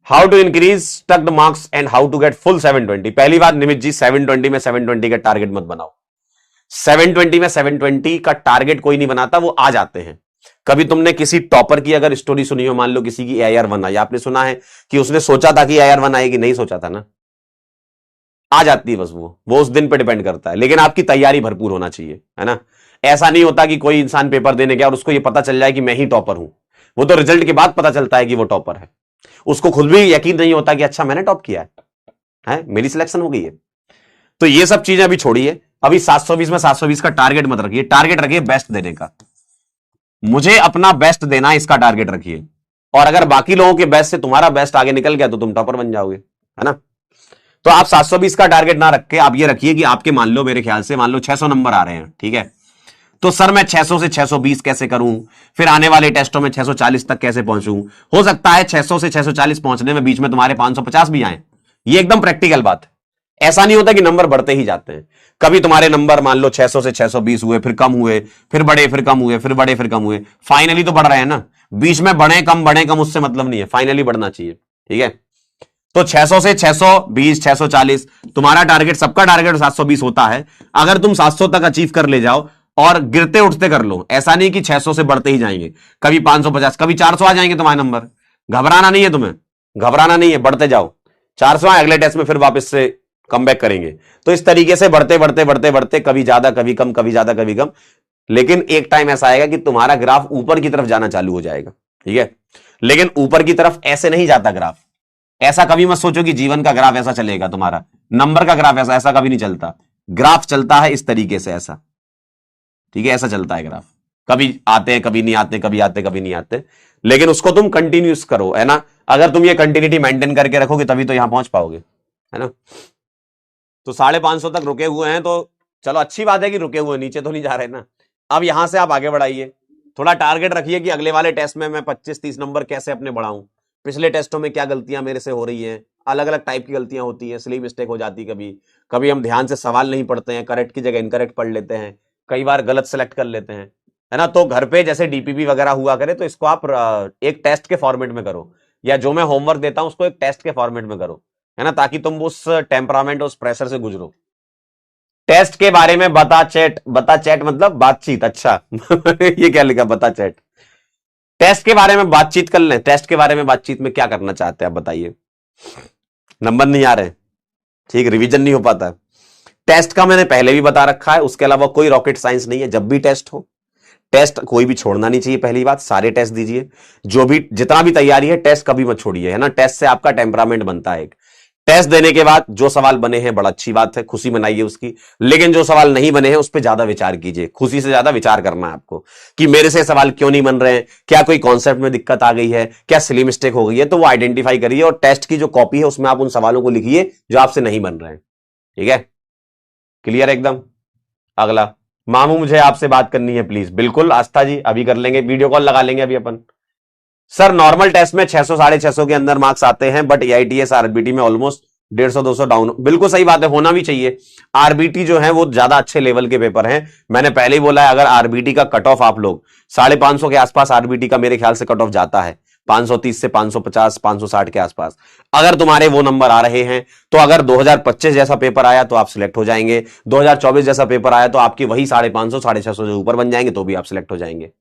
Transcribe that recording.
How to increase stuck marks and how to get full 720। पहली बात निमित जी, 720 में 720 का टारगेट मत बनाओ। 720 में 720 का टारगेट कोई नहीं बनाता, वो आ जाते हैं। कभी तुमने किसी टॉपर की अगर स्टोरी सुनी हो, मान लो किसी की AIR 1 आई, आपने सुना है कि उसने सोचा था कि AIR 1 आएगी? नहीं सोचा था ना, आ जाती है बस। वो उस दिन पे डिपेंड करता है, लेकिन आपकी तैयारी भरपूर होना चाहिए, है ना। ऐसा नहीं होता कि कोई इंसान पेपर देने गया और उसको ये पता चल जाए कि मैं ही टॉपर हूं। वो तो रिजल्ट के बाद पता चलता है कि वो टॉपर है। उसको खुद भी यकीन नहीं होता कि अच्छा मैंने टॉप किया है, मेरी सिलेक्शन हो गई है। तो ये सब चीजें अभी छोड़िए। अभी 720 में 720 का टारगेट मत रखिए, टारगेट रखिए बेस्ट देने का। मुझे अपना बेस्ट देना, इसका टारगेट रखिए। और अगर बाकी लोगों के बेस्ट से तुम्हारा बेस्ट आगे निकल गया तो तुम टॉपर बन जाओगे, है ना। तो आप 720 का टारगेट ना रख के आप ये रखिए कि आपके मान लो, मेरे ख्याल से मान लो 600 नंबर आ रहे हैं, ठीक है। तो सर मैं 600 से 620 कैसे करूं, फिर आने वाले टेस्टों में 640 तक कैसे पहुंचूं। हो सकता है 600 से 640 पहुंचने में बीच में तुम्हारे 550 भी आए। ये एकदम प्रैक्टिकल बात है। ऐसा नहीं होता कि नंबर बढ़ते ही जाते हैं। कभी तुम्हारे नंबर मान लो 600 से 620 हुए, फिर कम हुए, फिर बढ़े, फिर कम हुए, फिर बढ़े, फिर कम हुए, फाइनली तो बढ़ रहे हैं ना। बीच में बढ़े कम उससे मतलब नहीं है, फाइनली बढ़ना चाहिए, ठीक है। तो 600 से 620, 640 तुम्हारा टारगेट, सबका टारगेट 720 होता है। अगर तुम 700 तक अचीव कर ले जाओ और गिरते उठते कर लो, ऐसा नहीं कि 600 से बढ़ते ही जाएंगे, कभी 550, कभी 400 आ जाएंगे तुम्हारे नंबर। घबराना नहीं है तुम्हें, घबराना नहीं है, बढ़ते जाओ। 400 आए अगले टेस्ट में, फिर वापस से कम बैक करेंगे। तो इस तरीके से बढ़ते बढ़ते बढ़ते बढ़ते, कभी ज्यादा कभी कम, कभी ज्यादा कभी कम, लेकिन एक टाइम ऐसा आएगा कि तुम्हारा ग्राफ ऊपर की तरफ जाना चालू हो जाएगा, ठीक है। लेकिन ऊपर की तरफ ऐसे नहीं जाता ग्राफ। ऐसा कभी मत सोचो कि जीवन का ग्राफ ऐसा चलेगा, तुम्हारा नंबर का ग्राफ ऐसा कभी नहीं चलता। ग्राफ चलता है इस तरीके से, ऐसा, ठीक है, ऐसा चलता है ग्राफ। कभी आते हैं, कभी नहीं आते, कभी आते, कभी नहीं आते, लेकिन उसको तुम कंटिन्यूस करो, है ना। अगर तुम ये कंटिन्यूटी मेंटेन करके रखोगे तभी तो यहां पहुंच पाओगे, है ना। तो 550 तक रुके हुए हैं, तो चलो अच्छी बात है कि रुके हुए, नीचे तो नहीं जा रहे ना। अब यहां से आप आगे बढ़ाइए, थोड़ा टारगेट रखिए कि अगले वाले टेस्ट में मैं 25-30 नंबर कैसे अपने बढ़ाऊं। पिछले टेस्टों में क्या गलतियां मेरे से हो रही हैं, अलग अलग टाइप की गलतियां होती हैं, स्ली मिस्टेक हो जाती है कभी। कभी हम ध्यान से सवाल नहीं पढ़ते हैं, करेक्ट की जगह इनकरेक्ट पढ़ लेते हैं, कई बार गलत सेलेक्ट कर लेते हैं, है ना। तो घर पे जैसे DPP वगैरह हुआ करे तो इसको आप एक टेस्ट के फॉर्मेट में करो, या जो मैं होमवर्क देता हूं उसको एक टेस्ट के फॉर्मेट में करो, है ना, ताकि तुम उस टेम्परामेंट, उस प्रेशर से गुजरो। टेस्ट के बारे में बता चैट, बता चैट मतलब बातचीत, अच्छा ये क्या लिखा, बता चैट। टेस्ट के बारे में बातचीत कर लें। टेस्ट के बारे में बातचीत में क्या करना चाहते हैं आप बताइए। नंबर नहीं आ रहे, ठीक, रिवीजन नहीं हो पाता। टेस्ट का मैंने पहले भी बता रखा है, उसके अलावा कोई रॉकेट साइंस नहीं है। जब भी टेस्ट हो, टेस्ट कोई भी छोड़ना नहीं चाहिए। पहली बात, सारे टेस्ट दीजिए, जो भी जितना भी तैयारी है, टेस्ट कभी मत छोड़िए, है ना। टेस्ट से आपका टेम्परामेंट बनता है। एक टेस्ट देने के बाद जो सवाल बने हैं बड़ा अच्छी बात है, खुशी मनाइए उसकी, लेकिन जो सवाल नहीं बने हैं उस पर ज्यादा विचार कीजिए। खुशी से ज्यादा विचार करना है आपको कि मेरे से सवाल क्यों नहीं बन रहे हैं, क्या कोई कॉन्सेप्ट में दिक्कत आ गई है, क्या सिली मिस्टेक हो गई है, तो वो आइडेंटिफाई करिए। और टेस्ट की जो कॉपी है उसमें आप उन सवालों को लिखिए जो आपसे नहीं बन रहे हैं, ठीक है। क्लियर एकदम। अगला, मामू मुझे आपसे बात करनी है प्लीज। बिल्कुल आस्था जी, अभी कर लेंगे, वीडियो कॉल लगा लेंगे अभी अपन। सर नॉर्मल टेस्ट में 600 650 के अंदर मार्क्स आते हैं, बट AITS RBT में ऑलमोस्ट 150-200 डाउन। बिल्कुल सही बात है, होना भी चाहिए। RBT जो है वो ज्यादा अच्छे लेवल के पेपर हैं। मैंने पहले ही बोला है, अगर RBT का कट ऑफ आप लोग 550 के आसपास, RBT का मेरे ख्याल से कट ऑफ जाता है 530 से 550, 560 के आसपास। अगर तुम्हारे वो नंबर आ रहे हैं तो अगर 2025 जैसा पेपर आया तो आप सिलेक्ट हो जाएंगे, 2024 जैसा पेपर आया तो आपकी वही 550, 650 से ऊपर बन जाएंगे, तो भी आप सिलेक्ट हो जाएंगे।